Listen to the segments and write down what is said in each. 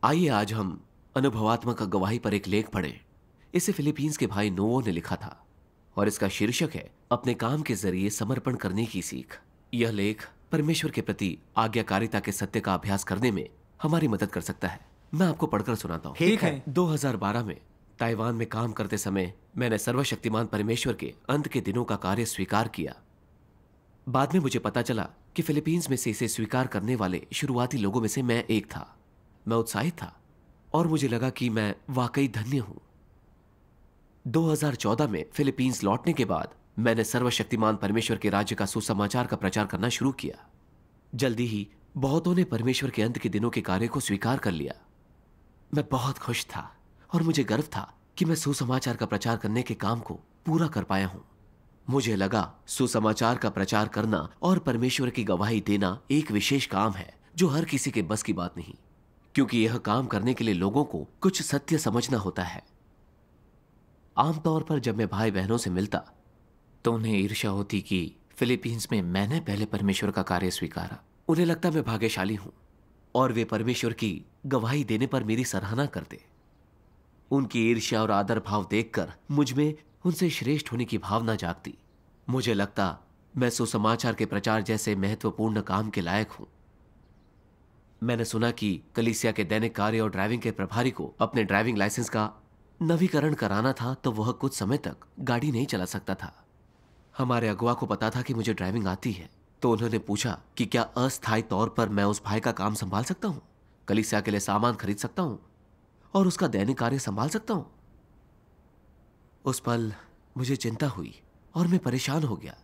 आइए आज हम अनुभवात्मक गवाही पर एक लेख पढ़ें। इसे फिलीपींस के भाई नोवो ने लिखा था और इसका शीर्षक है अपने काम के जरिए समर्पण करने की सीख। यह लेख परमेश्वर के प्रति आज्ञाकारिता के सत्य का अभ्यास करने में हमारी मदद कर सकता है। मैं आपको पढ़कर सुनाता हूँ। ठीक है। 2012 में ताइवान में काम करते समय मैंने सर्वशक्तिमान परमेश्वर के अंत के दिनों का कार्य स्वीकार किया। बाद में मुझे पता चला कि फिलीपींस में से इसे स्वीकार करने वाले शुरुआती लोगों में से मैं एक था। मैं उत्साहित था और मुझे लगा कि मैं वाकई धन्य हूं। 2014 में फिलीपींस लौटने के बाद मैंने सर्वशक्तिमान परमेश्वर के राज्य का सुसमाचार का प्रचार करना शुरू किया। जल्दी ही बहुतों ने परमेश्वर के अंत के दिनों के कार्य को स्वीकार कर लिया। मैं बहुत खुश था और मुझे गर्व था कि मैं सुसमाचार का प्रचार करने के काम को पूरा कर पाया हूं। मुझे लगा सुसमाचार का प्रचार करना और परमेश्वर की गवाही देना एक विशेष काम है जो हर किसी के बस की बात नहीं, क्योंकि यह काम करने के लिए लोगों को कुछ सत्य समझना होता है। आमतौर पर जब मैं भाई बहनों से मिलता तो उन्हें ईर्ष्या होती कि फिलीपींस में मैंने पहले परमेश्वर का कार्य स्वीकारा। उन्हें लगता मैं भाग्यशाली हूं और वे परमेश्वर की गवाही देने पर मेरी सराहना करते। उनकी ईर्ष्या और आदर भाव देखकर मुझ में उनसे श्रेष्ठ होने की भावना जागती। मुझे लगता मैं सुसमाचार के प्रचार जैसे महत्वपूर्ण काम के लायक हूं। मैंने सुना कि कलीसिया के दैनिक कार्य और ड्राइविंग के प्रभारी को अपने ड्राइविंग लाइसेंस का नवीकरण कराना था, तो वह कुछ समय तक गाड़ी नहीं चला सकता था। हमारे अगुआ को पता था कि मुझे ड्राइविंग आती है, तो उन्होंने पूछा कि क्या अस्थायी तौर पर मैं उस भाई का काम संभाल सकता हूं, कलीसिया के लिए सामान खरीद सकता हूं और उसका दैनिक कार्य संभाल सकता हूं। उस पल मुझे चिंता हुई और मैं परेशान हो गया।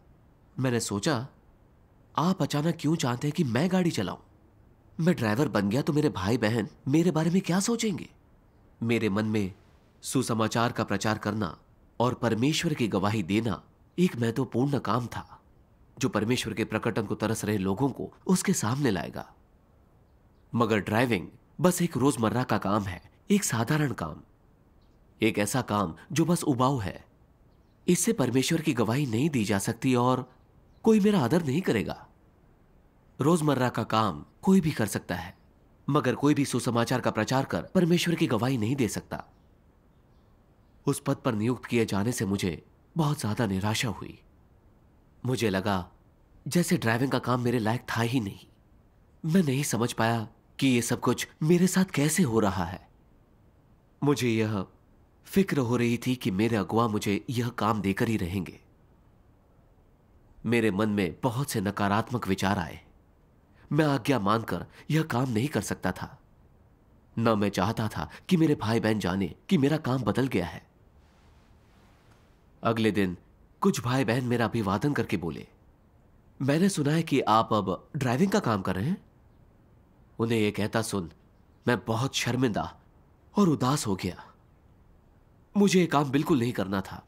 मैंने सोचा, आप अचानक क्यों चाहते हैं कि मैं गाड़ी चलाऊं? मैं ड्राइवर बन गया तो मेरे भाई बहन मेरे बारे में क्या सोचेंगे? मेरे मन में सुसमाचार का प्रचार करना और परमेश्वर की गवाही देना एक महत्वपूर्ण काम था जो परमेश्वर के प्रकटन को तरस रहे लोगों को उसके सामने लाएगा। मगर ड्राइविंग बस एक रोजमर्रा का काम है, एक साधारण काम, एक ऐसा काम जो बस उबाऊ है। इससे परमेश्वर की गवाही नहीं दी जा सकती और कोई मेरा आदर नहीं करेगा। रोजमर्रा का काम कोई भी कर सकता है, मगर कोई भी सुसमाचार का प्रचार कर परमेश्वर की गवाही नहीं दे सकता। उस पद पर नियुक्त किए जाने से मुझे बहुत ज्यादा निराशा हुई। मुझे लगा जैसे ड्राइविंग का काम मेरे लायक था ही नहीं। मैं नहीं समझ पाया कि यह सब कुछ मेरे साथ कैसे हो रहा है। मुझे यह फिक्र हो रही थी कि मेरे अगुआ मुझे यह काम देकर ही रहेंगे। मेरे मन में बहुत से नकारात्मक विचार आए। मैं आज्ञा मानकर यह काम नहीं कर सकता था। न मैं चाहता था कि मेरे भाई बहन जाने कि मेरा काम बदल गया है। अगले दिन कुछ भाई बहन मेरा अभिवादन करके बोले, मैंने सुना है कि आप अब ड्राइविंग का काम कर रहे हैं। उन्हें यह कहता सुन मैं बहुत शर्मिंदा और उदास हो गया। मुझे यह काम बिल्कुल नहीं करना था।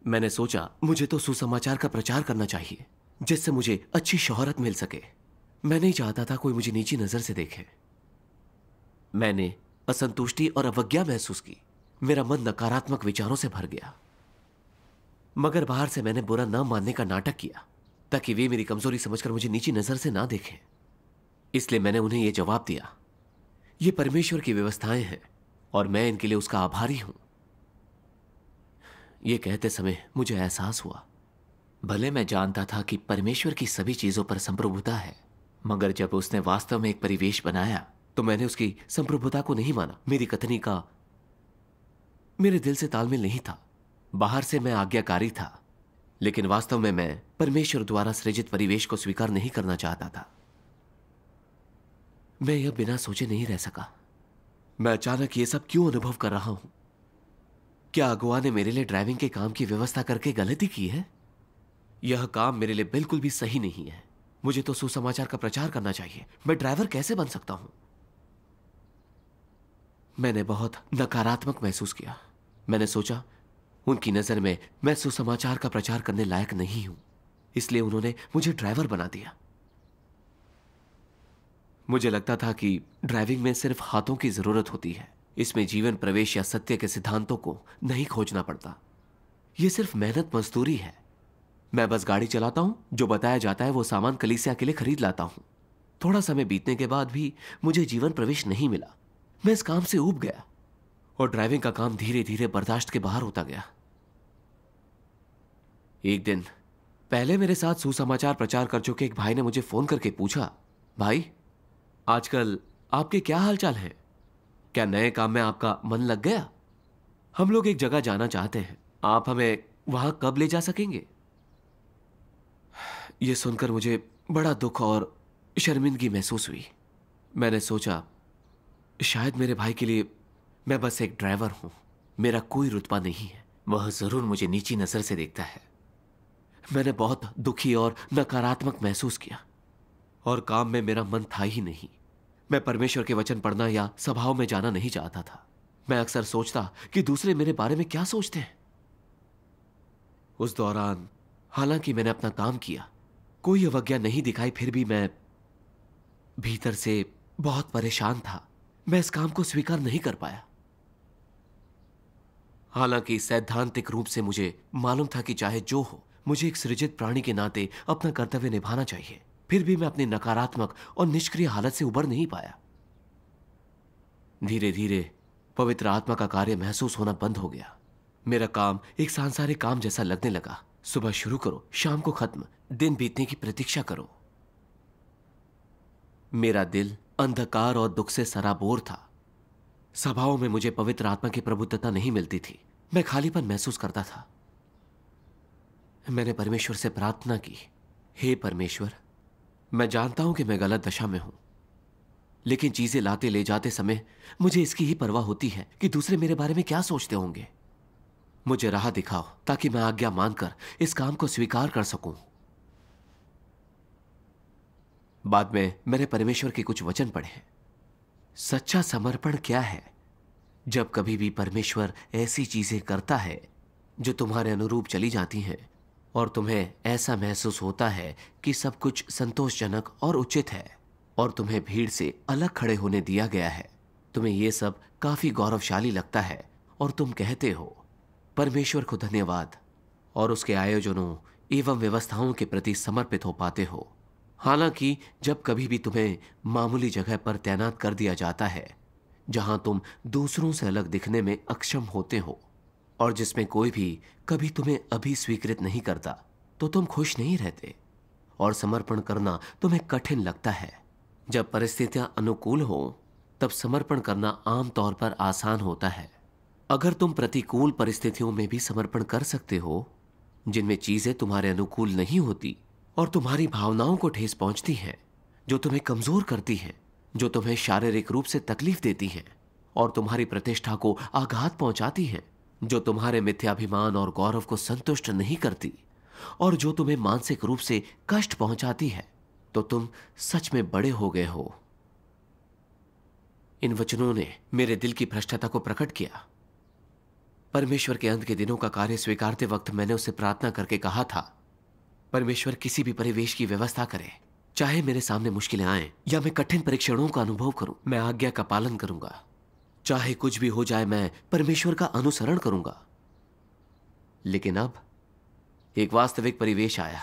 मैंने सोचा मुझे तो सुसमाचार का प्रचार करना चाहिए जिससे मुझे अच्छी शोहरत मिल सके। मैं नहीं चाहता था कोई मुझे नीची नजर से देखे। मैंने असंतुष्टि और अवज्ञा महसूस की। मेरा मन नकारात्मक विचारों से भर गया। मगर बाहर से मैंने बुरा न मानने का नाटक किया ताकि वे मेरी कमजोरी समझकर मुझे नीची नजर से ना देखें। इसलिए मैंने उन्हें यह जवाब दिया, ये परमेश्वर की व्यवस्थाएं हैं और मैं इनके लिए उसका आभारी हूं। यह कहते समय मुझे एहसास हुआ, भले मैं जानता था कि परमेश्वर की सभी चीजों पर संप्रभुता है, मगर जब उसने वास्तव में एक परिवेश बनाया तो मैंने उसकी संप्रभुता को नहीं माना। मेरी कथनी का मेरे दिल से तालमेल नहीं था। बाहर से मैं आज्ञाकारी था, लेकिन वास्तव में मैं परमेश्वर द्वारा सृजित परिवेश को स्वीकार नहीं करना चाहता था। मैं यह बिना सोचे नहीं रह सका। मैं अचानक ये सब क्यों अनुभव कर रहा हूं? क्या अगुआ ने मेरे लिए ड्राइविंग के काम की व्यवस्था करके गलती की है? यह काम मेरे लिए बिल्कुल भी सही नहीं है। मुझे तो सुसमाचार का प्रचार करना चाहिए। मैं ड्राइवर कैसे बन सकता हूं? मैंने बहुत नकारात्मक महसूस किया। मैंने सोचा उनकी नजर में मैं सुसमाचार का प्रचार करने लायक नहीं हूं, इसलिए उन्होंने मुझे ड्राइवर बना दिया। मुझे लगता था कि ड्राइविंग में सिर्फ हाथों की जरूरत होती है। इसमें जीवन प्रवेश या सत्य के सिद्धांतों को नहीं खोजना पड़ता। यह सिर्फ मेहनत मजदूरी है। मैं बस गाड़ी चलाता हूं, जो बताया जाता है वो सामान कलीसिया के लिए खरीद लाता हूं। थोड़ा समय बीतने के बाद भी मुझे जीवन प्रवेश नहीं मिला। मैं इस काम से ऊब गया और ड्राइविंग का काम धीरे धीरे बर्दाश्त के बाहर होता गया। एक दिन पहले मेरे साथ सुसमाचार प्रचार कर चुके एक भाई ने मुझे फोन करके पूछा, भाई आजकल आपके क्या हालचाल हैं? क्या नए काम में आपका मन लग गया? हम लोग एक जगह जाना चाहते हैं, आप हमें वहां कब ले जा सकेंगे? यह सुनकर मुझे बड़ा दुख और शर्मिंदगी महसूस हुई। मैंने सोचा शायद मेरे भाई के लिए मैं बस एक ड्राइवर हूं, मेरा कोई रुतबा नहीं है, वह जरूर मुझे नीची नजर से देखता है। मैंने बहुत दुखी और नकारात्मक महसूस किया और काम में मेरा मन था ही नहीं। मैं परमेश्वर के वचन पढ़ना या सभाओं में जाना नहीं चाहता था। मैं अक्सर सोचता कि दूसरे मेरे बारे में क्या सोचते हैं। उस दौरान हालांकि मैंने अपना काम किया, कोई अवज्ञा नहीं दिखाई, फिर भी मैं भीतर से बहुत परेशान था। मैं इस काम को स्वीकार नहीं कर पाया। हालांकि सैद्धांतिक रूप से मुझे मालूम था कि चाहे जो हो, मुझे एक सृजित प्राणी के नाते अपना कर्तव्य निभाना चाहिए, फिर भी मैं अपनी नकारात्मक और निष्क्रिय हालत से उबर नहीं पाया। धीरे धीरे पवित्र आत्मा का कार्य महसूस होना बंद हो गया। मेरा काम एक सांसारिक काम जैसा लगने लगा। सुबह शुरू करो, शाम को खत्म, दिन बीतने की प्रतीक्षा करो। मेरा दिल अंधकार और दुख से सराबोर था। सभाओं में मुझे पवित्र आत्मा की प्रबुद्धता नहीं मिलती थी। मैं खालीपन महसूस करता था। मैंने परमेश्वर से प्रार्थना की, हे परमेश्वर, मैं जानता हूं कि मैं गलत दशा में हूं, लेकिन चीजें लाते ले जाते समय मुझे इसकी ही परवाह होती है कि दूसरे मेरे बारे में क्या सोचते होंगे। मुझे राह दिखाओ ताकि मैं आज्ञा मानकर इस काम को स्वीकार कर सकूं। बाद में मैंने परमेश्वर के कुछ वचन पढ़े। सच्चा समर्पण क्या है? जब कभी भी परमेश्वर ऐसी चीजें करता है जो तुम्हारे अनुरूप चली जाती हैं और तुम्हें ऐसा महसूस होता है कि सब कुछ संतोषजनक और उचित है और तुम्हें भीड़ से अलग खड़े होने दिया गया है, तुम्हें यह सब काफी गौरवशाली लगता है और तुम कहते हो परमेश्वर को धन्यवाद और उसके आयोजनों एवं व्यवस्थाओं के प्रति समर्पित हो पाते हो। हालांकि जब कभी भी तुम्हें मामूली जगह पर तैनात कर दिया जाता है जहां तुम दूसरों से अलग दिखने में अक्षम होते हो और जिसमें कोई भी कभी तुम्हें अभी स्वीकृत नहीं करता, तो तुम खुश नहीं रहते और समर्पण करना तुम्हें कठिन लगता है। जब परिस्थितियां अनुकूल हो तब समर्पण करना आमतौर पर आसान होता है। अगर तुम प्रतिकूल परिस्थितियों में भी समर्पण कर सकते हो, जिनमें चीजें तुम्हारे अनुकूल नहीं होती और तुम्हारी भावनाओं को ठेस पहुंचती हैं, जो तुम्हें कमजोर करती हैं, जो तुम्हें शारीरिक रूप से तकलीफ देती हैं और तुम्हारी प्रतिष्ठा को आघात पहुंचाती हैं, जो तुम्हारे मिथ्याभिमान और गौरव को संतुष्ट नहीं करती और जो तुम्हें मानसिक रूप से कष्ट पहुंचाती है, तो तुम सच में बड़े हो गए हो। इन वचनों ने मेरे दिल की भ्रष्टता को प्रकट किया। परमेश्वर के अंत के दिनों का कार्य स्वीकारते वक्त मैंने उससे प्रार्थना करके कहा था, परमेश्वर किसी भी परिवेश की व्यवस्था करे, चाहे मेरे सामने मुश्किलें आएं या मैं कठिन परीक्षणों का अनुभव करूं, मैं आज्ञा का पालन करूंगा। चाहे कुछ भी हो जाए, मैं परमेश्वर का अनुसरण करूंगा। लेकिन अब एक वास्तविक परिवेश आया,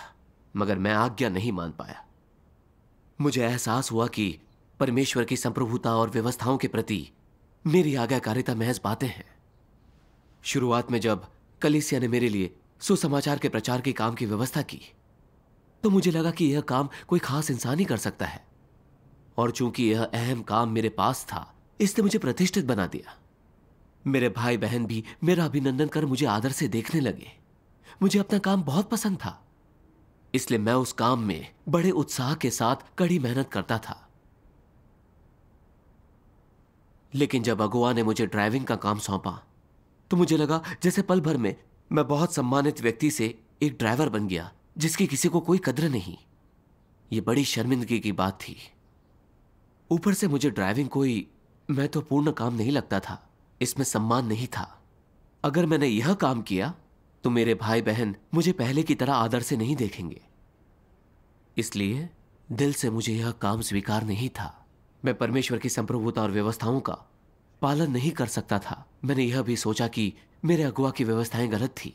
मगर मैं आज्ञा नहीं मान पाया। मुझे एहसास हुआ कि परमेश्वर की संप्रभुता और व्यवस्थाओं के प्रति मेरी आज्ञाकारिता महज बातें हैं। शुरुआत में जब कलीसिया ने मेरे लिए सुसमाचार के प्रचार के काम की व्यवस्था की, तो मुझे लगा कि यह काम कोई खास इंसान ही कर सकता है, और चूंकि यह अहम काम मेरे पास था, इसने मुझे प्रतिष्ठित बना दिया। मेरे भाई बहन भी मेरा अभिनंदन कर मुझे आदर से देखने लगे। मुझे अपना काम बहुत पसंद था, इसलिए मैं उस काम में बड़े उत्साह के साथ कड़ी मेहनत करता था। लेकिन जब अगुआ ने मुझे ड्राइविंग का काम सौंपा, तो मुझे लगा जैसे पल भर में मैं बहुत सम्मानित व्यक्ति से एक ड्राइवर बन गया जिसकी किसी को कोई कद्र नहीं। यह बड़ी शर्मिंदगी की बात थी। ऊपर से मुझे ड्राइविंग कोई महत्वपूर्ण काम नहीं लगता था, इसमें सम्मान नहीं था। अगर मैंने यह काम किया तो मेरे भाई बहन मुझे पहले की तरह आदर से नहीं देखेंगे, इसलिए दिल से मुझे यह काम स्वीकार नहीं था। मैं परमेश्वर की संप्रभुता और व्यवस्थाओं का पालन नहीं कर सकता था। मैंने यह भी सोचा कि मेरे अगुआ की व्यवस्थाएं गलत थी।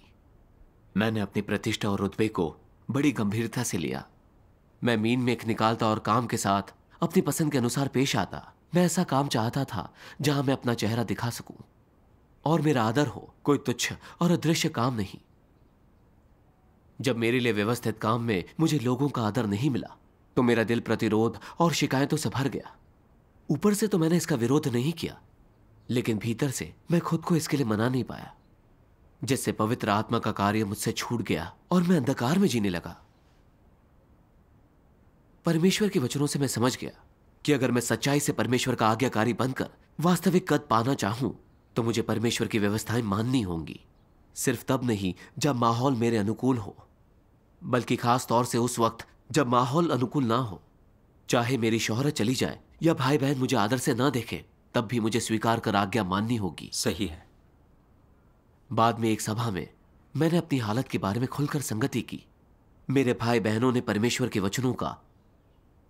मैंने अपनी प्रतिष्ठा और रुतबे को बड़ी गंभीरता से लिया। मैं मीन में एक निकालता और काम के साथ अपनी पसंद के अनुसार पेश आता। मैं ऐसा काम चाहता था जहां मैं अपना चेहरा दिखा सकूं और मेरा आदर हो, कोई तुच्छ और अदृश्य काम नहीं। जब मेरे लिए व्यवस्थित काम में मुझे लोगों का आदर नहीं मिला तो मेरा दिल प्रतिरोध और शिकायतों से भर गया। ऊपर से तो मैंने इसका विरोध नहीं किया, लेकिन भीतर से मैं खुद को इसके लिए मना नहीं पाया, जिससे पवित्र आत्मा का कार्य मुझसे छूट गया और मैं अंधकार में जीने लगा। परमेश्वर के वचनों से मैं समझ गया कि अगर मैं सच्चाई से परमेश्वर का आज्ञाकारी बनकर वास्तविक कद पाना चाहूं तो मुझे परमेश्वर की व्यवस्थाएं माननी होंगी। सिर्फ तब नहीं जब माहौल मेरे अनुकूल हो, बल्कि खास तौर से उस वक्त जब माहौल अनुकूल ना हो। चाहे मेरी शोहरत चली जाए या भाई बहन मुझे आदर से ना देखें, तब भी मुझे स्वीकार कर आज्ञा माननी होगी। सही है। बाद में एक सभा में मैंने अपनी हालत के बारे में खुलकर संगति की। मेरे भाई बहनों ने परमेश्वर के वचनों का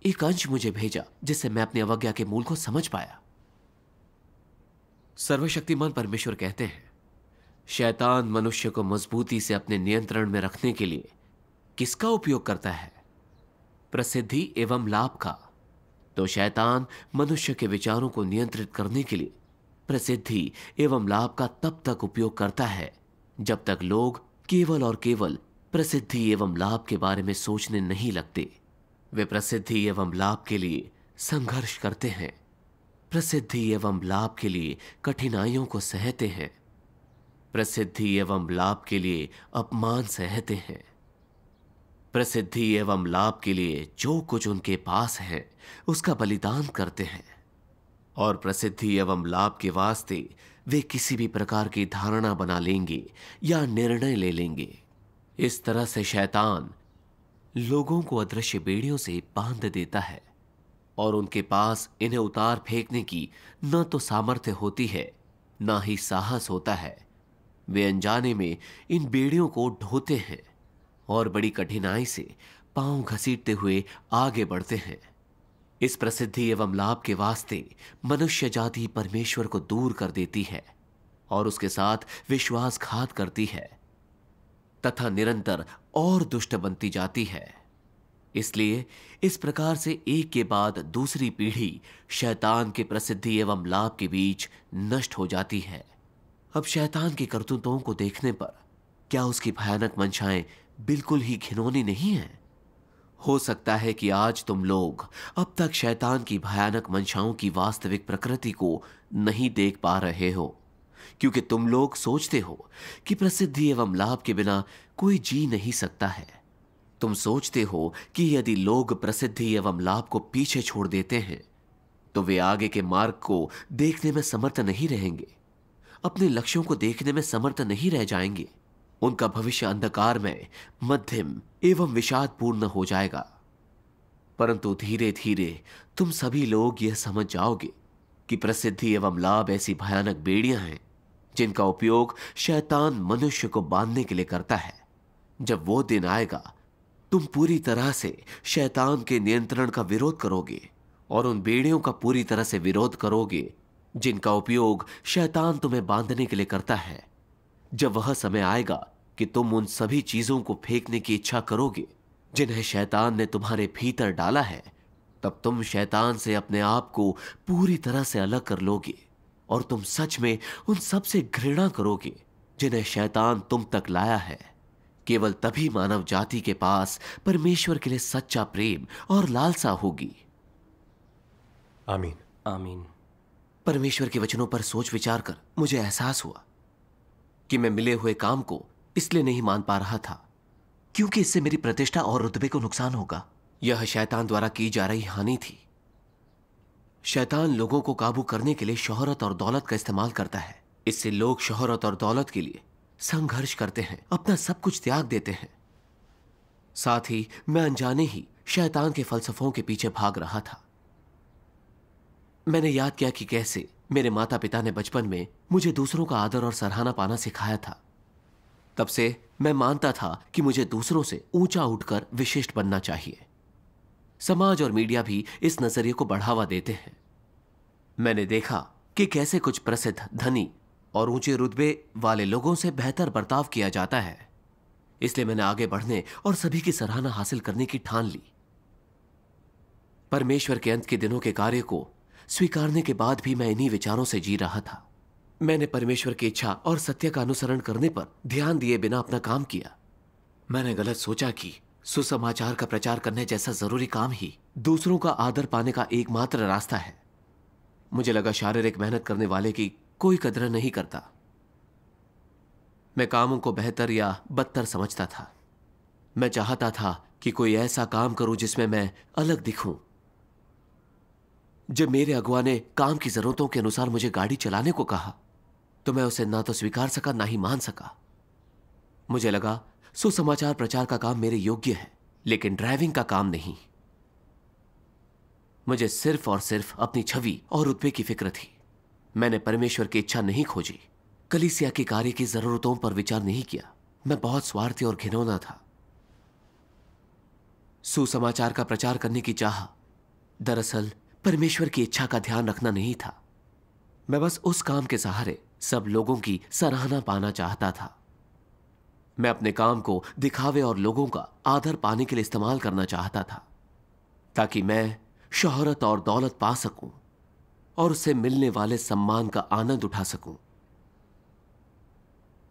एक अंश मुझे भेजा, जिससे मैं अपनी अवज्ञा के मूल को समझ पाया। सर्वशक्तिमान परमेश्वर कहते हैं, शैतान मनुष्य को मजबूती से अपने नियंत्रण में रखने के लिए किसका उपयोग करता है? प्रसिद्धि एवं लाभ का। तो शैतान मनुष्य के विचारों को नियंत्रित करने के लिए प्रसिद्धि एवं लाभ का तब तक उपयोग करता है जब तक लोग केवल और केवल प्रसिद्धि एवं लाभ के बारे में सोचने नहीं लगते। वे प्रसिद्धि एवं लाभ के लिए संघर्ष करते हैं, प्रसिद्धि एवं लाभ के लिए कठिनाइयों को सहते हैं, प्रसिद्धि एवं लाभ के लिए अपमान सहते हैं, प्रसिद्धि एवं लाभ के लिए जो कुछ उनके पास है उसका बलिदान करते हैं, और प्रसिद्धि एवं लाभ के वास्ते वे किसी भी प्रकार की धारणा बना लेंगे या निर्णय ले लेंगे। इस तरह से शैतान लोगों को अदृश्य बेड़ियों से बांध देता है और उनके पास इन्हें उतार फेंकने की न तो सामर्थ्य होती है, ना ही साहस होता है। वे अनजाने में इन बेड़ियों को ढोते हैं और बड़ी कठिनाई से पांव घसीटते हुए आगे बढ़ते हैं। इस प्रसिद्धि एवं लाभ के वास्ते मनुष्य जाति परमेश्वर को दूर कर देती है और उसके साथ विश्वासघात करती है तथा निरंतर और दुष्ट बनती जाती है। इसलिए इस प्रकार से एक के बाद दूसरी पीढ़ी शैतान के प्रसिद्धि एवं लाभ के बीच नष्ट हो जाती है। अब शैतान की करतूतों को देखने पर क्या उसकी भयानक मंशाएं बिल्कुल ही घिनौनी नहीं है? हो सकता है कि आज तुम लोग अब तक शैतान की भयानक मंशाओं की वास्तविक प्रकृति को नहीं देख पा रहे हो, क्योंकि तुम लोग सोचते हो कि प्रसिद्धि एवं लाभ के बिना कोई जी नहीं सकता है। तुम सोचते हो कि यदि लोग प्रसिद्धि एवं लाभ को पीछे छोड़ देते हैं तो वे आगे के मार्ग को देखने में समर्थ नहीं रहेंगे, अपने लक्ष्यों को देखने में समर्थ नहीं रह जाएंगे। उनका भविष्य अंधकार में मध्यम एवं विषादपूर्ण हो जाएगा। परंतु धीरे धीरे तुम सभी लोग यह समझ जाओगे कि प्रसिद्धि एवं लाभ ऐसी भयानक बेड़ियां हैं जिनका उपयोग शैतान मनुष्य को बांधने के लिए करता है। जब वो दिन आएगा तुम पूरी तरह से शैतान के नियंत्रण का विरोध करोगे और उन बेड़ियों का पूरी तरह से विरोध करोगे जिनका उपयोग शैतान तुम्हें बांधने के लिए करता है। जब वह समय आएगा कि तुम उन सभी चीजों को फेंकने की इच्छा करोगे जिन्हें शैतान ने तुम्हारे भीतर डाला है, तब तुम शैतान से अपने आप को पूरी तरह से अलग कर लोगे और तुम सच में उन सब से घृणा करोगे जिन्हें शैतान तुम तक लाया है। केवल तभी मानव जाति के पास परमेश्वर के लिए सच्चा प्रेम और लालसा होगी। आमीन। आमीन। परमेश्वर के वचनों पर सोच विचार कर मुझे एहसास हुआ कि मैं मिले हुए काम को इसलिए नहीं मान पा रहा था क्योंकि इससे मेरी प्रतिष्ठा और रुतबे को नुकसान होगा। यह शैतान द्वारा की जा रही हानि थी। शैतान लोगों को काबू करने के लिए शोहरत और दौलत का इस्तेमाल करता है। इससे लोग शोहरत और दौलत के लिए संघर्ष करते हैं, अपना सब कुछ त्याग देते हैं। साथ ही मैं अनजाने ही शैतान के फलसफों के पीछे भाग रहा था। मैंने याद किया कि कैसे मेरे माता पिता ने बचपन में मुझे दूसरों का आदर और सराहना पाना सिखाया था। तब से मैं मानता था कि मुझे दूसरों से ऊंचा उठकर विशिष्ट बनना चाहिए। समाज और मीडिया भी इस नजरिए को बढ़ावा देते हैं। मैंने देखा कि कैसे कुछ प्रसिद्ध, धनी और ऊंचे रुतबे वाले लोगों से बेहतर बर्ताव किया जाता है। इसलिए मैंने आगे बढ़ने और सभी की सराहना हासिल करने की ठान ली। परमेश्वर के अंत के दिनों के कार्य को स्वीकारने के बाद भी मैं इन्हीं विचारों से जी रहा था। मैंने परमेश्वर की इच्छा और सत्य का अनुसरण करने पर ध्यान दिए बिना अपना काम किया। मैंने गलत सोचा कि सुसमाचार का प्रचार करने जैसा जरूरी काम ही दूसरों का आदर पाने का एकमात्र रास्ता है। मुझे लगा शारीरिक मेहनत करने वाले की कोई कदर नहीं करता। मैं कामों को बेहतर या बदतर समझता था। मैं चाहता था कि कोई ऐसा काम करूं जिसमें मैं अलग दिखूं। जब मेरे अगुआ ने काम की जरूरतों के अनुसार मुझे गाड़ी चलाने को कहा तो मैं उसे ना तो स्वीकार सका ना ही मान सका। मुझे लगा सुसमाचार प्रचार का काम मेरे योग्य है, लेकिन ड्राइविंग का काम नहीं। मुझे सिर्फ और सिर्फ अपनी छवि और रुतबे की फिक्र थी। मैंने परमेश्वर की इच्छा नहीं खोजी, कलीसिया के कार्य की जरूरतों पर विचार नहीं किया। मैं बहुत स्वार्थी और घिनौना था। सुसमाचार का प्रचार करने की चाह दरअसल परमेश्वर की इच्छा का ध्यान रखना नहीं था। मैं बस उस काम के सहारे सब लोगों की सराहना पाना चाहता था। मैं अपने काम को दिखावे और लोगों का आदर पाने के लिए इस्तेमाल करना चाहता था, ताकि मैं शोहरत और दौलत पा सकूं और उससे मिलने वाले सम्मान का आनंद उठा सकूं।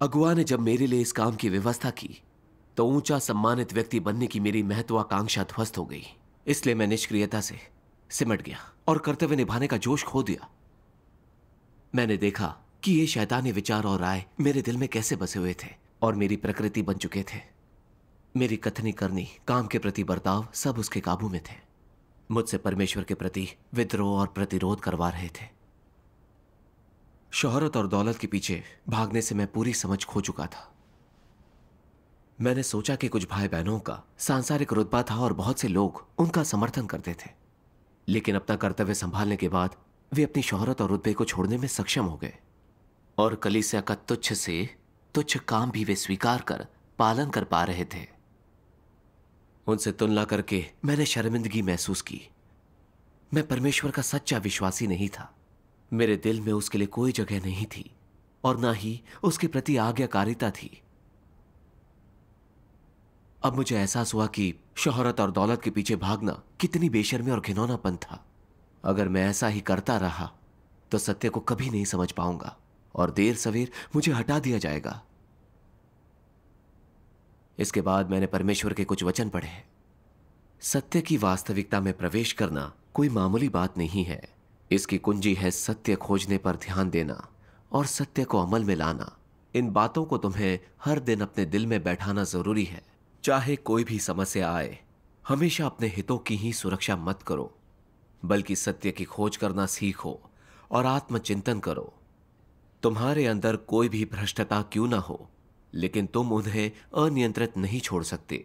अगुआ ने जब मेरे लिए इस काम की व्यवस्था की तो ऊंचा सम्मानित व्यक्ति बनने की मेरी महत्वाकांक्षा ध्वस्त हो गई। इसलिए मैं निष्क्रियता से सिमट गया और कर्तव्य निभाने का जोश खो दिया। मैंने देखा कि ये शैतानी विचार और राय मेरे दिल में कैसे बसे हुए थे और मेरी प्रकृति बन चुके थे। मेरी कथनी करनी, काम के प्रति बर्ताव सब उसके काबू में थे। मुझसे परमेश्वर के प्रति विद्रोह और प्रतिरोध करवा रहे थे। शोहरत और दौलत के पीछे भागने से मैं पूरी समझ खो चुका था। मैंने सोचा कि कुछ भाई बहनों का सांसारिक रुतबा था और बहुत से लोग उनका समर्थन करते थे, लेकिन अपना कर्तव्य संभालने के बाद वे अपनी शोहरत और रुतबे को छोड़ने में सक्षम हो गए और कलीसिया का तुच्छ से तुच्छ काम भी वे स्वीकार कर पालन कर पा रहे थे। उनसे तुलना करके मैंने शर्मिंदगी महसूस की। मैं परमेश्वर का सच्चा विश्वासी नहीं था। मेरे दिल में उसके लिए कोई जगह नहीं थी और ना ही उसके प्रति आज्ञाकारिता थी। अब मुझे एहसास हुआ कि शोहरत और दौलत के पीछे भागना कितनी बेशर्मी और घिनौनापन था। अगर मैं ऐसा ही करता रहा तो सत्य को कभी नहीं समझ पाऊंगा और देर सवेर मुझे हटा दिया जाएगा। इसके बाद मैंने परमेश्वर के कुछ वचन पढ़े। सत्य की वास्तविकता में प्रवेश करना कोई मामूली बात नहीं है। इसकी कुंजी है सत्य खोजने पर ध्यान देना और सत्य को अमल में लाना। इन बातों को तुम्हें हर दिन अपने दिल में बैठाना जरूरी है। चाहे कोई भी समस्या आए, हमेशा अपने हितों की ही सुरक्षा मत करो, बल्कि सत्य की खोज करना सीखो और आत्मचिंतन करो। तुम्हारे अंदर कोई भी भ्रष्टता क्यों ना हो, लेकिन तुम उन्हें अनियंत्रित नहीं छोड़ सकते।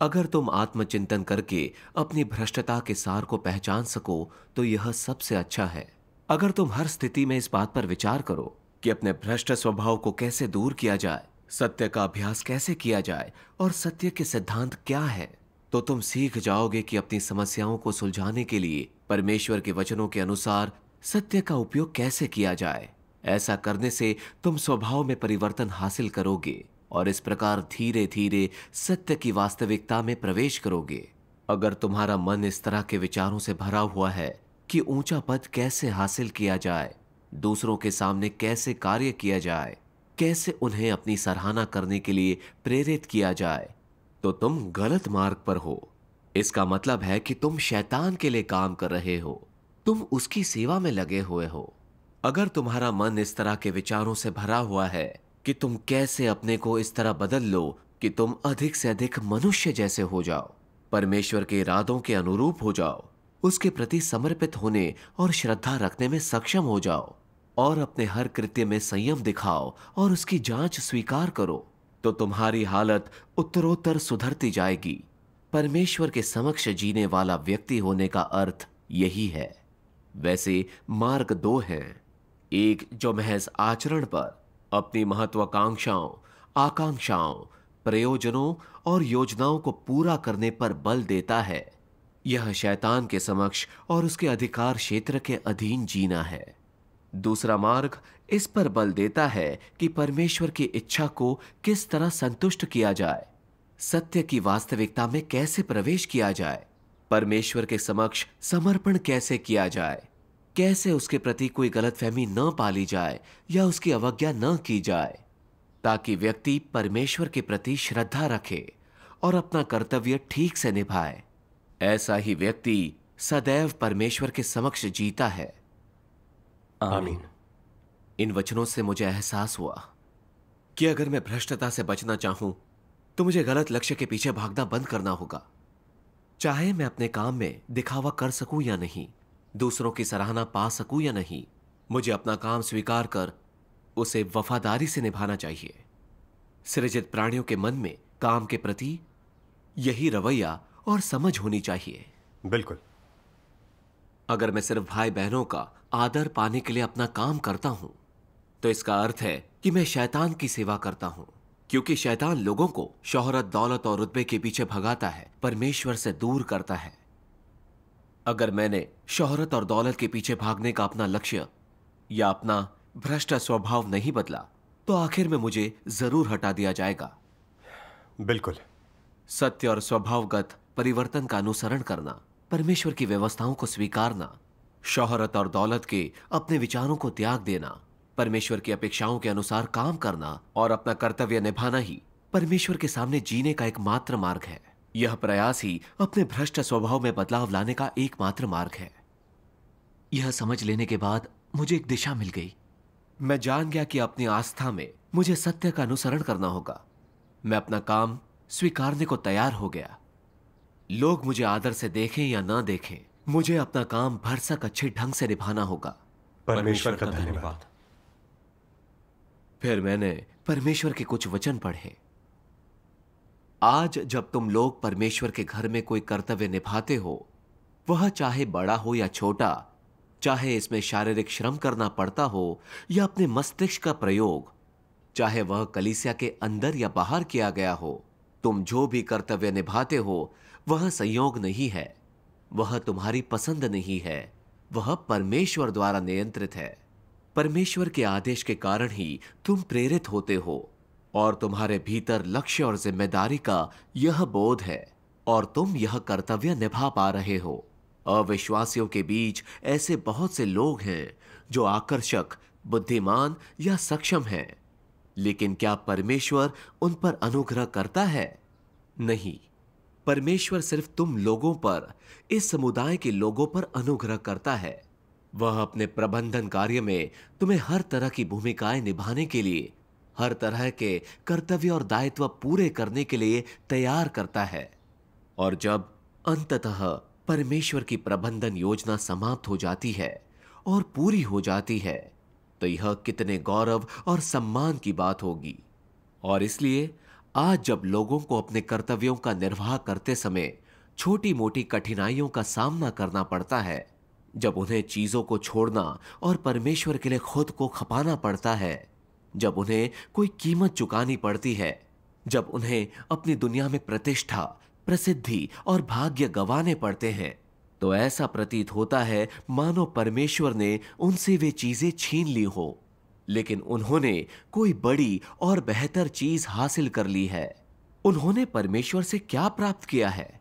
अगर तुम आत्मचिंतन करके अपनी भ्रष्टता के सार को पहचान सको तो यह सबसे अच्छा है। अगर तुम हर स्थिति में इस बात पर विचार करो कि अपने भ्रष्ट स्वभाव को कैसे दूर किया जाए, सत्य का अभ्यास कैसे किया जाए और सत्य के सिद्धांत क्या है, तो तुम सीख जाओगे कि अपनी समस्याओं को सुलझाने के लिए परमेश्वर के वचनों के अनुसार सत्य का उपयोग कैसे किया जाए। ऐसा करने से तुम स्वभाव में परिवर्तन हासिल करोगे और इस प्रकार धीरे धीरे सत्य की वास्तविकता में प्रवेश करोगे। अगर तुम्हारा मन इस तरह के विचारों से भरा हुआ है कि ऊंचा पद कैसे हासिल किया जाए, दूसरों के सामने कैसे कार्य किया जाए, कैसे उन्हें अपनी सराहना करने के लिए प्रेरित किया जाए, तो तुम गलत मार्ग पर हो। इसका मतलब है कि तुम शैतान के लिए काम कर रहे हो, तुम उसकी सेवा में लगे हुए हो। अगर तुम्हारा मन इस तरह के विचारों से भरा हुआ है कि तुम कैसे अपने को इस तरह बदल लो कि तुम अधिक से अधिक मनुष्य जैसे हो जाओ, परमेश्वर के इरादों के अनुरूप हो जाओ, उसके प्रति समर्पित होने और श्रद्धा रखने में सक्षम हो जाओ और अपने हर कृत्य में संयम दिखाओ और उसकी जांच स्वीकार करो, तो तुम्हारी हालत उत्तरोत्तर सुधरती जाएगी। परमेश्वर के समक्ष जीने वाला व्यक्ति होने का अर्थ यही है। वैसे मार्ग दो हैं, एक जो महज आचरण पर अपनी महत्वाकांक्षाओं, आकांक्षाओं, प्रयोजनों और योजनाओं को पूरा करने पर बल देता है। यह शैतान के समक्ष और उसके अधिकार क्षेत्र के अधीन जीना है। दूसरा मार्ग इस पर बल देता है कि परमेश्वर की इच्छा को किस तरह संतुष्ट किया जाए, सत्य की वास्तविकता में कैसे प्रवेश किया जाए, परमेश्वर के समक्ष समर्पण कैसे किया जाए, कैसे उसके प्रति कोई गलतफहमी न पाली जाए या उसकी अवज्ञा न की जाए, ताकि व्यक्ति परमेश्वर के प्रति श्रद्धा रखे और अपना कर्तव्य ठीक से निभाए। ऐसा ही व्यक्ति सदैव परमेश्वर के समक्ष जीता है। आमीन। इन वचनों से मुझे एहसास हुआ कि अगर मैं भ्रष्टता से बचना चाहूं तो मुझे गलत लक्ष्य के पीछे भागना बंद करना होगा। चाहे मैं अपने काम में दिखावा कर सकूं या नहीं, दूसरों की सराहना पा सकूं या नहीं, मुझे अपना काम स्वीकार कर उसे वफादारी से निभाना चाहिए। सृजित प्राणियों के मन में काम के प्रति यही रवैया और समझ होनी चाहिए। बिल्कुल। अगर मैं सिर्फ भाई बहनों का आदर पाने के लिए अपना काम करता हूं तो इसका अर्थ है कि मैं शैतान की सेवा करता हूं, क्योंकि शैतान लोगों को शोहरत, दौलत और रुतबे के पीछे भगाता है, परमेश्वर से दूर करता है। अगर मैंने शोहरत और दौलत के पीछे भागने का अपना लक्ष्य या अपना भ्रष्ट स्वभाव नहीं बदला तो आखिर में मुझे जरूर हटा दिया जाएगा। बिल्कुल। सत्य और स्वभावगत परिवर्तन का अनुसरण करना, परमेश्वर की व्यवस्थाओं को स्वीकारना, शोहरत और दौलत के अपने विचारों को त्याग देना, परमेश्वर की अपेक्षाओं के अनुसार काम करना और अपना कर्तव्य निभाना ही परमेश्वर के सामने जीने का एकमात्र मार्ग है। यह प्रयास ही अपने भ्रष्ट स्वभाव में बदलाव लाने का एकमात्र मार्ग है। यह समझ लेने के बाद मुझे एक दिशा मिल गई। मैं जान गया कि अपनी आस्था में मुझे सत्य का अनुसरण करना होगा। मैं अपना काम स्वीकारने को तैयार हो गया। लोग मुझे आदर से देखें या ना देखें, मुझे अपना काम भरसक अच्छे ढंग से निभाना होगा। परमेश्वर का धन्यवाद। फिर मैंने परमेश्वर के कुछ वचन पढ़े। आज जब तुम लोग परमेश्वर के घर में कोई कर्तव्य निभाते हो, वह चाहे बड़ा हो या छोटा, चाहे इसमें शारीरिक श्रम करना पड़ता हो या अपने मस्तिष्क का प्रयोग, चाहे वह कलीसिया के अंदर या बाहर किया गया हो, तुम जो भी कर्तव्य निभाते हो वह संयोग नहीं है, वह तुम्हारी पसंद नहीं है, वह परमेश्वर द्वारा नियंत्रित है। परमेश्वर के आदेश के कारण ही तुम प्रेरित होते हो और तुम्हारे भीतर लक्ष्य और जिम्मेदारी का यह बोध है और तुम यह कर्तव्य निभा पा रहे हो। अविश्वासियों के बीच ऐसे बहुत से लोग हैं जो आकर्षक, बुद्धिमान या सक्षम हैं, लेकिन क्या परमेश्वर उन पर अनुग्रह करता है? नहीं। परमेश्वर सिर्फ तुम लोगों पर, इस समुदाय के लोगों पर अनुग्रह करता है। वह अपने प्रबंधन कार्य में तुम्हें हर तरह की भूमिकाएं निभाने के लिए, हर तरह के कर्तव्य और दायित्व पूरे करने के लिए तैयार करता है। और जब अंततः परमेश्वर की प्रबंधन योजना समाप्त हो जाती है और पूरी हो जाती है तो यह कितने गौरव और सम्मान की बात होगी। और इसलिए आज जब लोगों को अपने कर्तव्यों का निर्वाह करते समय छोटी मोटी कठिनाइयों का सामना करना पड़ता है, जब उन्हें चीजों को छोड़ना और परमेश्वर के लिए खुद को खपाना पड़ता है, जब उन्हें कोई कीमत चुकानी पड़ती है, जब उन्हें अपनी दुनिया में प्रतिष्ठा, प्रसिद्धि और भाग्य गंवाने पड़ते हैं, तो ऐसा प्रतीत होता है मानो परमेश्वर ने उनसे वे चीजें छीन ली हो, लेकिन उन्होंने कोई बड़ी और बेहतर चीज हासिल कर ली है। उन्होंने परमेश्वर से क्या प्राप्त किया है?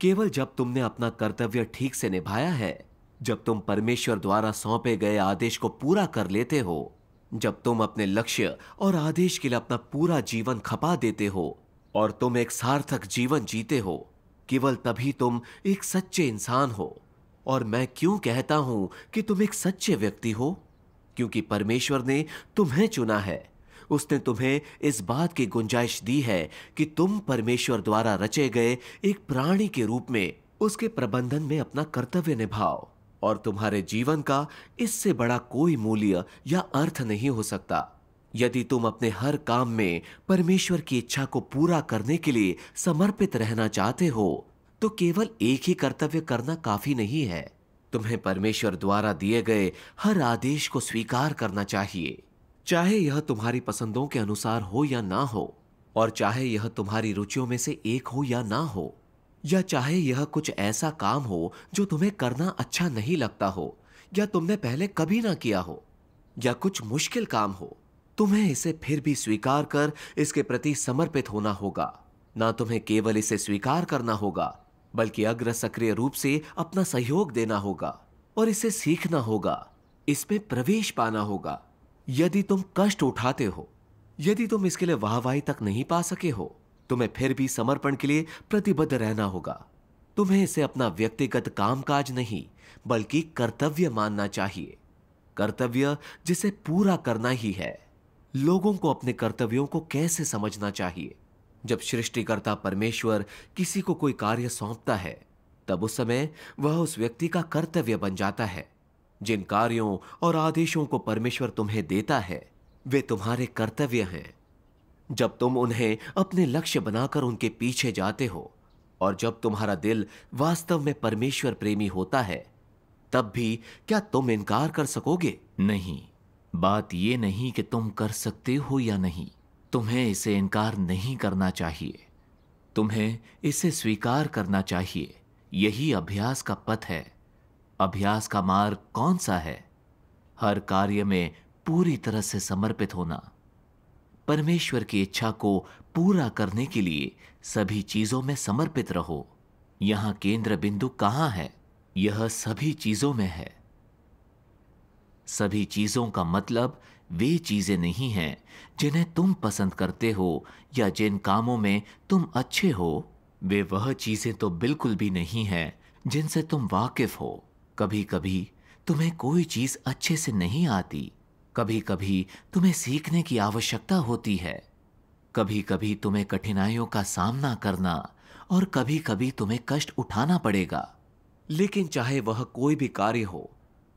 केवल जब तुमने अपना कर्तव्य ठीक से निभाया है, जब तुम परमेश्वर द्वारा सौंपे गए आदेश को पूरा कर लेते हो, जब तुम अपने लक्ष्य और आदेश के लिए अपना पूरा जीवन खपा देते हो और तुम एक सार्थक जीवन जीते हो, केवल तभी तुम एक सच्चे इंसान हो। और मैं क्यों कहता हूं कि तुम एक सच्चे व्यक्ति हो? क्योंकि परमेश्वर ने तुम्हें चुना है। उसने तुम्हें इस बात की गुंजाइश दी है कि तुम परमेश्वर द्वारा रचे गए एक प्राणी के रूप में उसके प्रबंधन में अपना कर्तव्य निभाओ। और तुम्हारे जीवन का इससे बड़ा कोई मूल्य या अर्थ नहीं हो सकता। यदि तुम अपने हर काम में परमेश्वर की इच्छा को पूरा करने के लिए समर्पित रहना चाहते हो, तो केवल एक ही कर्तव्य करना काफी नहीं है। तुम्हें परमेश्वर द्वारा दिए गए हर आदेश को स्वीकार करना चाहिए, चाहे यह तुम्हारी पसंदों के अनुसार हो या ना हो, और चाहे यह तुम्हारी रुचियों में से एक हो या ना हो, या चाहे यह कुछ ऐसा काम हो जो तुम्हें करना अच्छा नहीं लगता हो, या तुमने पहले कभी ना किया हो, या कुछ मुश्किल काम हो, तुम्हें इसे फिर भी स्वीकार कर इसके प्रति समर्पित होना होगा। ना तुम्हें केवल इसे स्वीकार करना होगा, बल्कि अग्र सक्रिय रूप से अपना सहयोग देना होगा। और इसे सीखना होगा, इसमें प्रवेश पाना होगा। यदि तुम कष्ट उठाते हो, यदि तुम इसके लिए वाहवाही तक नहीं पा सके हो, तुम्हें फिर भी समर्पण के लिए प्रतिबद्ध रहना होगा। तुम्हें इसे अपना व्यक्तिगत कामकाज नहीं बल्कि कर्तव्य मानना चाहिए। कर्तव्य जिसे पूरा करना ही है। लोगों को अपने कर्तव्यों को कैसे समझना चाहिए? जब सृष्टिकर्ता परमेश्वर किसी को कोई कार्य सौंपता है, तब उस समय वह उस व्यक्ति का कर्तव्य बन जाता है। जिन कार्यों और आदेशों को परमेश्वर तुम्हें देता है, वे तुम्हारे कर्तव्य हैं। जब तुम उन्हें अपने लक्ष्य बनाकर उनके पीछे जाते हो, और जब तुम्हारा दिल वास्तव में परमेश्वर प्रेमी होता है, तब भी क्या तुम इनकार कर सकोगे? नहीं, बात यह नहीं कि तुम कर सकते हो या नहीं। तुम्हें इसे इनकार नहीं करना चाहिए, तुम्हें इसे स्वीकार करना चाहिए। यही अभ्यास का पथ है। अभ्यास का मार्ग कौन सा है? हर कार्य में पूरी तरह से समर्पित होना। परमेश्वर की इच्छा को पूरा करने के लिए सभी चीजों में समर्पित रहो। यहां केंद्र बिंदु कहां है? यह सभी चीजों में है। सभी चीजों का मतलब वे चीजें नहीं हैं जिन्हें तुम पसंद करते हो या जिन कामों में तुम अच्छे हो। वे वह चीजें तो बिल्कुल भी नहीं हैं जिनसे तुम वाकिफ हो। कभी कभी तुम्हें कोई चीज अच्छे से नहीं आती, कभी कभी तुम्हें सीखने की आवश्यकता होती है, कभी कभी तुम्हें कठिनाइयों का सामना करना और कभी कभी तुम्हें कष्ट उठाना पड़ेगा। लेकिन चाहे वह कोई भी कार्य हो,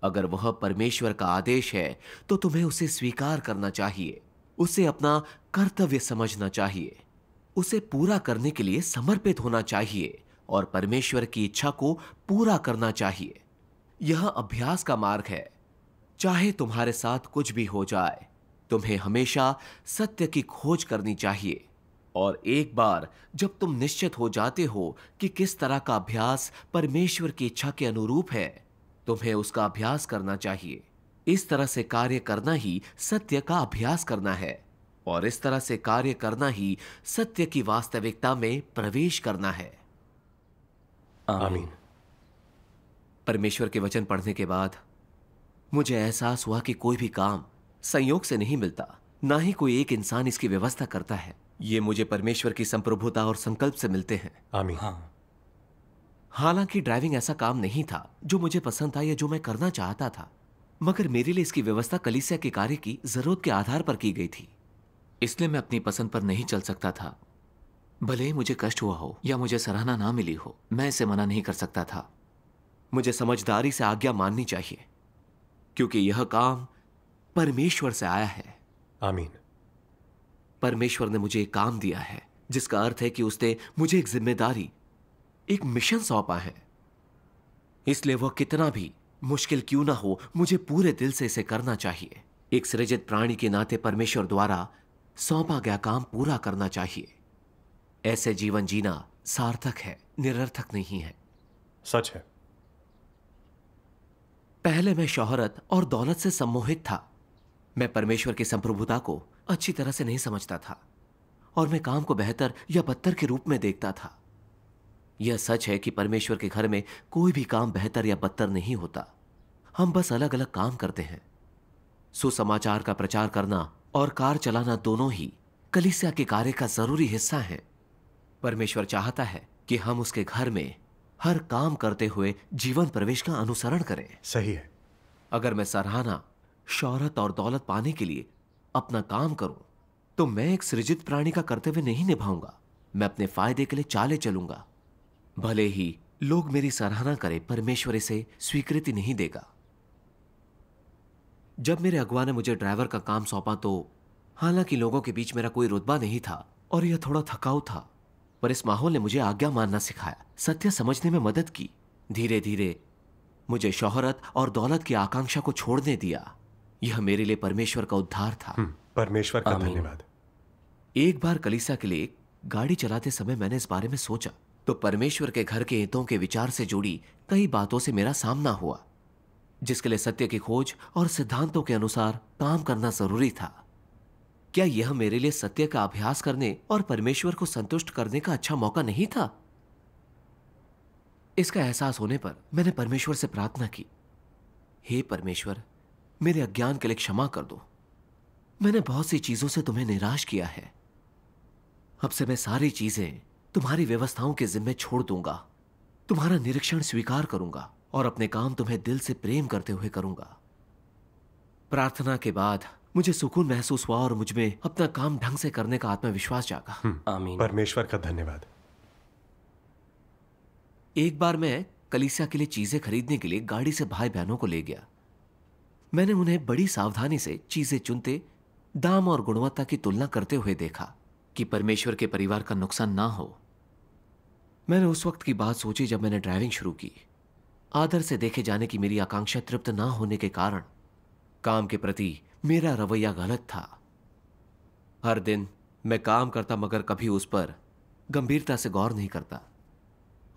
अगर वह परमेश्वर का आदेश है तो तुम्हें उसे स्वीकार करना चाहिए, उसे अपना कर्तव्य समझना चाहिए, उसे पूरा करने के लिए समर्पित होना चाहिए और परमेश्वर की इच्छा को पूरा करना चाहिए। यह अभ्यास का मार्ग है। चाहे तुम्हारे साथ कुछ भी हो जाए, तुम्हें हमेशा सत्य की खोज करनी चाहिए। और एक बार जब तुम निश्चित हो जाते हो कि किस तरह का अभ्यास परमेश्वर की इच्छा के अनुरूप है, तुम्हें उसका अभ्यास करना चाहिए। इस तरह से कार्य करना ही सत्य का अभ्यास करना है, और इस तरह से कार्य करना ही सत्य की वास्तविकता में प्रवेश करना है। आमीन। परमेश्वर के वचन पढ़ने के बाद मुझे एहसास हुआ कि कोई भी काम संयोग से नहीं मिलता, ना ही कोई एक इंसान इसकी व्यवस्था करता है। ये मुझे परमेश्वर की संप्रभुता और संकल्प से मिलते हैं। आमीन। हाँ, हालांकि ड्राइविंग ऐसा काम नहीं था जो मुझे पसंद था या जो मैं करना चाहता था, मगर मेरे लिए इसकी व्यवस्था कलीसिया के कार्य की जरूरत के आधार पर की गई थी। इसलिए मैं अपनी पसंद पर नहीं चल सकता था। भले ही मुझे कष्ट हुआ हो या मुझे सराहना ना मिली हो, मैं इसे मना नहीं कर सकता था। मुझे समझदारी से आज्ञा माननी चाहिए, क्योंकि यह काम परमेश्वर से आया है। आमीन। परमेश्वर ने मुझे एक काम दिया है, जिसका अर्थ है कि उसने मुझे एक जिम्मेदारी, एक मिशन सौंपा है। इसलिए वह कितना भी मुश्किल क्यों ना हो, मुझे पूरे दिल से इसे करना चाहिए। एक सृजित प्राणी के नाते परमेश्वर द्वारा सौंपा गया काम पूरा करना चाहिए। ऐसे जीवन जीना सार्थक है, निरर्थक नहीं है। सच है। पहले मैं शोहरत और दौलत से सम्मोहित था। मैं परमेश्वर की संप्रभुता को अच्छी तरह से नहीं समझता था, और मैं काम को बेहतर या बदतर के रूप में देखता था। यह सच है कि परमेश्वर के घर में कोई भी काम बेहतर या बदतर नहीं होता। हम बस अलग अलग काम करते हैं। सुसमाचार का प्रचार करना और कार चलाना दोनों ही कलीसिया के कार्य का जरूरी हिस्सा है। परमेश्वर चाहता है कि हम उसके घर में हर काम करते हुए जीवन प्रवेश का अनुसरण करें। सही है। अगर मैं सराहना, शौहरत और दौलत पाने के लिए अपना काम करूं, तो मैं एक सृजित प्राणी का कर्तव्य नहीं निभाऊंगा। मैं अपने फायदे के लिए चाले चलूंगा। भले ही लोग मेरी सराहना करें, परमेश्वर इसे स्वीकृति नहीं देगा। जब मेरे अगुआ ने मुझे ड्राइवर का काम सौंपा, तो हालांकि लोगों के बीच मेरा कोई रुतबा नहीं था और यह थोड़ा थकाऊ था, पर इस माहौल ने मुझे आज्ञा मानना सिखाया, सत्य समझने में मदद की। धीरे धीरे मुझे शोहरत और दौलत की आकांक्षा को छोड़ने दिया। यह मेरे लिए परमेश्वर का उद्धार था। परमेश्वर का आमीन। धन्यवाद। एक बार कलीसिया के लिए गाड़ी चलाते समय मैंने इस बारे में सोचा, तो परमेश्वर के घर के हितों के विचार से जुड़ी कई बातों से मेरा सामना हुआ, जिसके लिए सत्य की खोज और सिद्धांतों के अनुसार काम करना जरूरी था। क्या यह मेरे लिए सत्य का अभ्यास करने और परमेश्वर को संतुष्ट करने का अच्छा मौका नहीं था? इसका एहसास होने पर मैंने परमेश्वर से प्रार्थना की, हे परमेश्वर, मेरे अज्ञान के लिए क्षमा कर दो। मैंने बहुत सी चीजों से तुम्हें निराश किया है। अब से मैं सारी चीजें तुम्हारी व्यवस्थाओं के जिम्मे छोड़ दूंगा। तुम्हारा निरीक्षण स्वीकार करूंगा और अपने काम तुम्हें दिल से प्रेम करते हुए करूंगा। प्रार्थना के बाद मुझे सुकून महसूस हुआ और मुझमें अपना काम ढंग से करने का आत्मविश्वास जागा। आमीन। परमेश्वर का धन्यवाद। एक बार मैं कलीसिया के लिए चीजें खरीदने के लिए गाड़ी से भाई बहनों को ले गया। मैंने उन्हें बड़ी सावधानी से चीजें चुनते, दाम और गुणवत्ता की तुलना करते हुए देखा कि परमेश्वर के परिवार का नुकसान ना हो। मैंने उस वक्त की बात सोची जब मैंने ड्राइविंग शुरू की। आदर से देखे जाने की मेरी आकांक्षा तृप्त ना होने के कारण काम के प्रति मेरा रवैया गलत था। हर दिन मैं काम करता मगर कभी उस पर गंभीरता से गौर नहीं करता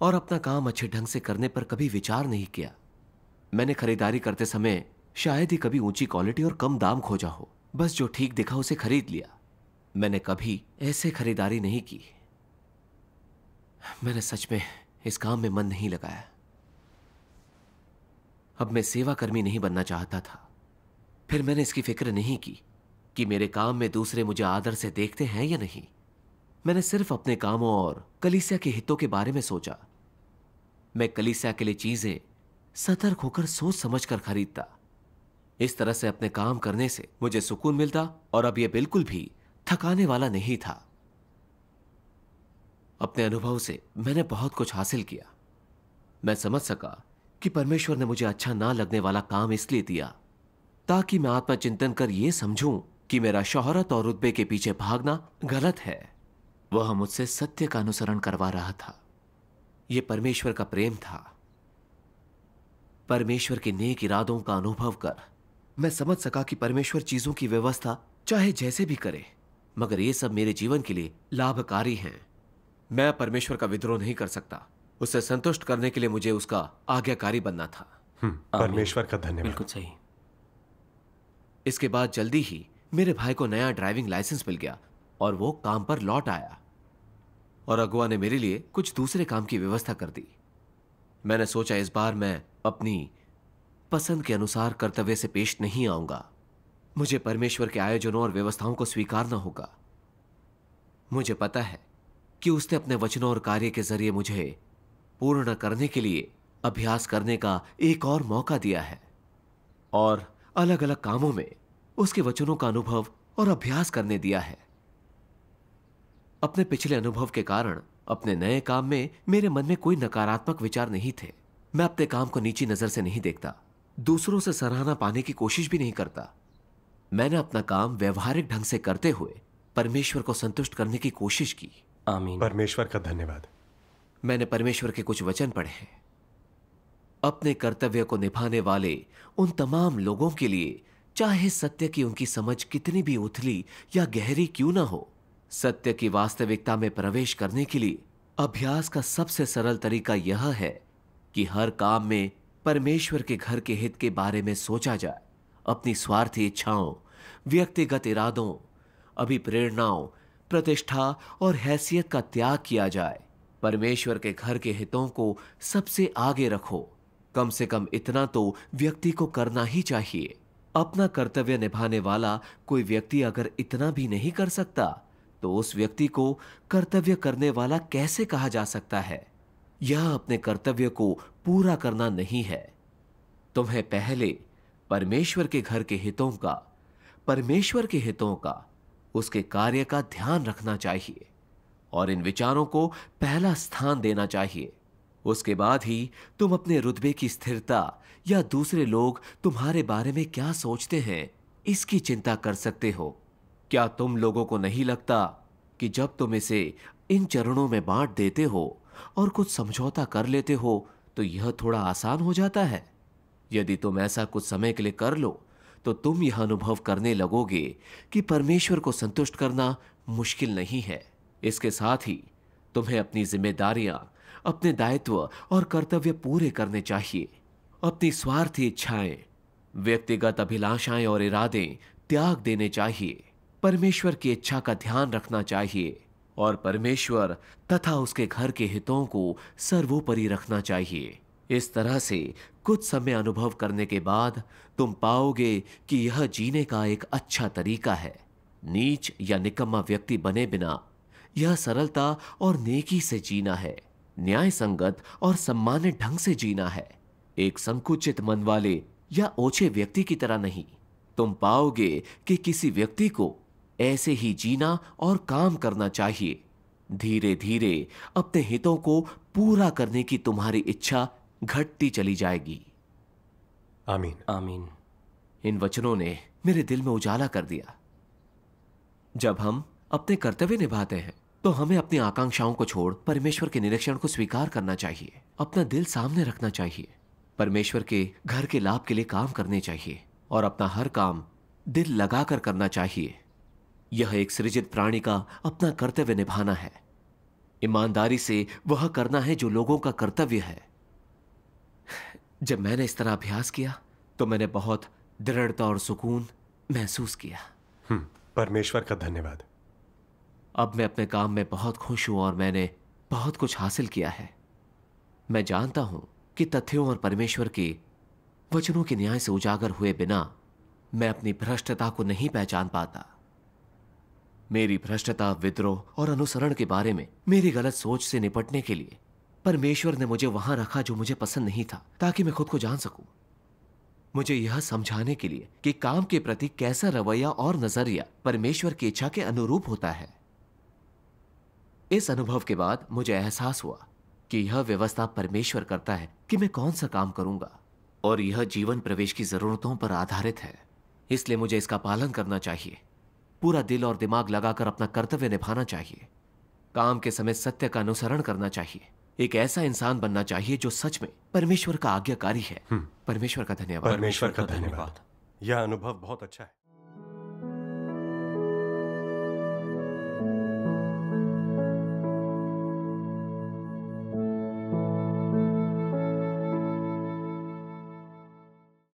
और अपना काम अच्छे ढंग से करने पर कभी विचार नहीं किया। मैंने खरीदारी करते समय शायद ही कभी ऊंची क्वालिटी और कम दाम खोजा हो। बस जो ठीक दिखा उसे खरीद लिया। मैंने कभी ऐसे खरीदारी नहीं की। मैंने सच में इस काम में मन नहीं लगाया। अब मैं सेवा कर्मी नहीं बनना चाहता था। फिर मैंने इसकी फिक्र नहीं की कि मेरे काम में दूसरे मुझे आदर से देखते हैं या नहीं। मैंने सिर्फ अपने कामों और कलीसिया के हितों के बारे में सोचा। मैं कलीसिया के लिए चीजें सतर्क होकर सोच समझकर खरीदता। इस तरह से अपने काम करने से मुझे सुकून मिलता और अब यह बिल्कुल भी थकाने वाला नहीं था। अपने अनुभव से मैंने बहुत कुछ हासिल किया। मैं समझ सका कि परमेश्वर ने मुझे अच्छा ना लगने वाला काम इसलिए दिया ताकि मैं आत्मचिंतन कर यह समझूं कि मेरा शोहरत और रुतबे के पीछे भागना गलत है। वह मुझसे सत्य का अनुसरण करवा रहा था। यह परमेश्वर का प्रेम था। परमेश्वर के नेक इरादों का अनुभव कर मैं समझ सका कि परमेश्वर चीजों की व्यवस्था चाहे जैसे भी करे, मगर ये सब मेरे जीवन के लिए लाभकारी हैं। मैं परमेश्वर का विद्रोह नहीं कर सकता। उसे संतुष्ट करने के लिए मुझे उसका आज्ञाकारी बनना था। परमेश्वर का धन्यवाद। बिल्कुल सही। इसके बाद जल्दी ही मेरे भाई को नया ड्राइविंग लाइसेंस मिल गया और वो काम पर लौट आया और अगुआ ने मेरे लिए कुछ दूसरे काम की व्यवस्था कर दी। मैंने सोचा इस बार मैं अपनी पसंद के अनुसार कर्तव्य से पेश नहीं आऊंगा। मुझे परमेश्वर के आयोजनों और व्यवस्थाओं को स्वीकारना होगा। मुझे पता है कि उसने अपने वचनों और कार्य के जरिए मुझे पूर्ण करने के लिए अभ्यास करने का एक और मौका दिया है और अलग अलग कामों में उसके वचनों का अनुभव और अभ्यास करने दिया है। अपने पिछले अनुभव के कारण अपने नए काम में मेरे मन में कोई नकारात्मक विचार नहीं थे। मैं अपने काम को नीची नजर से नहीं देखता, दूसरों से सराहना पाने की कोशिश भी नहीं करता। मैंने अपना काम व्यवहारिक ढंग से करते हुए परमेश्वर को संतुष्ट करने की कोशिश की। आमीन। परमेश्वर का धन्यवाद। मैंने परमेश्वर के कुछ वचन पढ़े हैं। अपने कर्तव्य को निभाने वाले उन तमाम लोगों के लिए, चाहे सत्य की उनकी समझ कितनी भी उथली या गहरी क्यों ना हो, सत्य की वास्तविकता में प्रवेश करने के लिए अभ्यास का सबसे सरल तरीका यह है कि हर काम में परमेश्वर के घर के हित के बारे में सोचा जाए। अपनी स्वार्थी इच्छाओं, व्यक्तिगत इरादों, अभिप्रेरणाओं, प्रतिष्ठा और हैसियत का त्याग किया जाए। परमेश्वर के घर के हितों को सबसे आगे रखो। कम से कम इतना तो व्यक्ति को करना ही चाहिए। अपना कर्तव्य निभाने वाला कोई व्यक्ति अगर इतना भी नहीं कर सकता तो उस व्यक्ति को कर्तव्य करने वाला कैसे कहा जा सकता है? यह अपने कर्तव्य को पूरा करना नहीं है। तुम्हें पहले परमेश्वर के घर के हितों का, परमेश्वर के हितों का, उसके कार्य का ध्यान रखना चाहिए और इन विचारों को पहला स्थान देना चाहिए। उसके बाद ही तुम अपने रुतबे की स्थिरता या दूसरे लोग तुम्हारे बारे में क्या सोचते हैं इसकी चिंता कर सकते हो। क्या तुम लोगों को नहीं लगता कि जब तुम इसे इन चरणों में बांट देते हो और कुछ समझौता कर लेते हो तो यह थोड़ा आसान हो जाता है? यदि तुम ऐसा कुछ समय के लिए कर लो तो तुम यह अनुभव करने लगोगे कि परमेश्वर को संतुष्ट करना मुश्किल नहीं है। इसके साथ ही तुम्हें अपनी जिम्मेदारियां, अपने दायित्व और कर्तव्य पूरे करने चाहिए। अपनी स्वार्थी इच्छाएं, व्यक्तिगत अभिलाषाएं और इरादे त्याग देने चाहिए। परमेश्वर की इच्छा का ध्यान रखना चाहिए और परमेश्वर तथा उसके घर के हितों को सर्वोपरि रखना चाहिए। इस तरह से कुछ समय अनुभव करने के बाद तुम पाओगे कि यह जीने का एक अच्छा तरीका है। नीच या निकम्मा व्यक्ति बने बिना यह सरलता और नेकी से जीना है, न्याय संगत और सम्मानित ढंग से जीना है, एक संकुचित मन वाले या ओछे व्यक्ति की तरह नहीं। तुम पाओगे कि किसी व्यक्ति को ऐसे ही जीना और काम करना चाहिए। धीरे धीरे अपने हितों को पूरा करने की तुम्हारी इच्छा घटती चली जाएगी। आमीन। आमीन। इन वचनों ने मेरे दिल में उजाला कर दिया। जब हम अपने कर्तव्य निभाते हैं तो हमें अपनी आकांक्षाओं को छोड़ परमेश्वर के निरीक्षण को स्वीकार करना चाहिए, अपना दिल सामने रखना चाहिए, परमेश्वर के घर के लाभ के लिए काम करने चाहिए और अपना हर काम दिल लगाकर करना चाहिए। यह एक सृजित प्राणी का अपना कर्तव्य निभाना है। ईमानदारी से वह करना है जो लोगों का कर्तव्य है। जब मैंने इस तरह अभ्यास किया तो मैंने बहुत दृढ़ता और सुकून महसूस किया। परमेश्वर का धन्यवाद। अब मैं अपने काम में बहुत खुश हूं और मैंने बहुत कुछ हासिल किया है। मैं जानता हूं कि तथ्यों और परमेश्वर के वचनों के न्याय से उजागर हुए बिना मैं अपनी भ्रष्टता को नहीं पहचान पाता। मेरी भ्रष्टता, विद्रोह और अनुसरण के बारे में मेरी गलत सोच से निपटने के लिए परमेश्वर ने मुझे वहां रखा जो मुझे पसंद नहीं था, ताकि मैं खुद को जान सकूं। मुझे यह समझाने के लिए कि काम के प्रति कैसा रवैया और नजरिया परमेश्वर की इच्छा के अनुरूप होता है। इस अनुभव के बाद मुझे एहसास हुआ कि यह व्यवस्था परमेश्वर करता है कि मैं कौन सा काम करूंगा, और यह जीवन प्रवेश की जरूरतों पर आधारित है। इसलिए मुझे इसका पालन करना चाहिए, पूरा दिल और दिमाग लगाकर अपना कर्तव्य निभाना चाहिए, काम के समय सत्य का अनुसरण करना चाहिए, एक ऐसा इंसान बनना चाहिए जो सच में परमेश्वर का आज्ञाकारी है। परमेश्वर का धन्यवाद। परमेश्वर का धन्यवाद। यह अनुभव बहुत अच्छा है।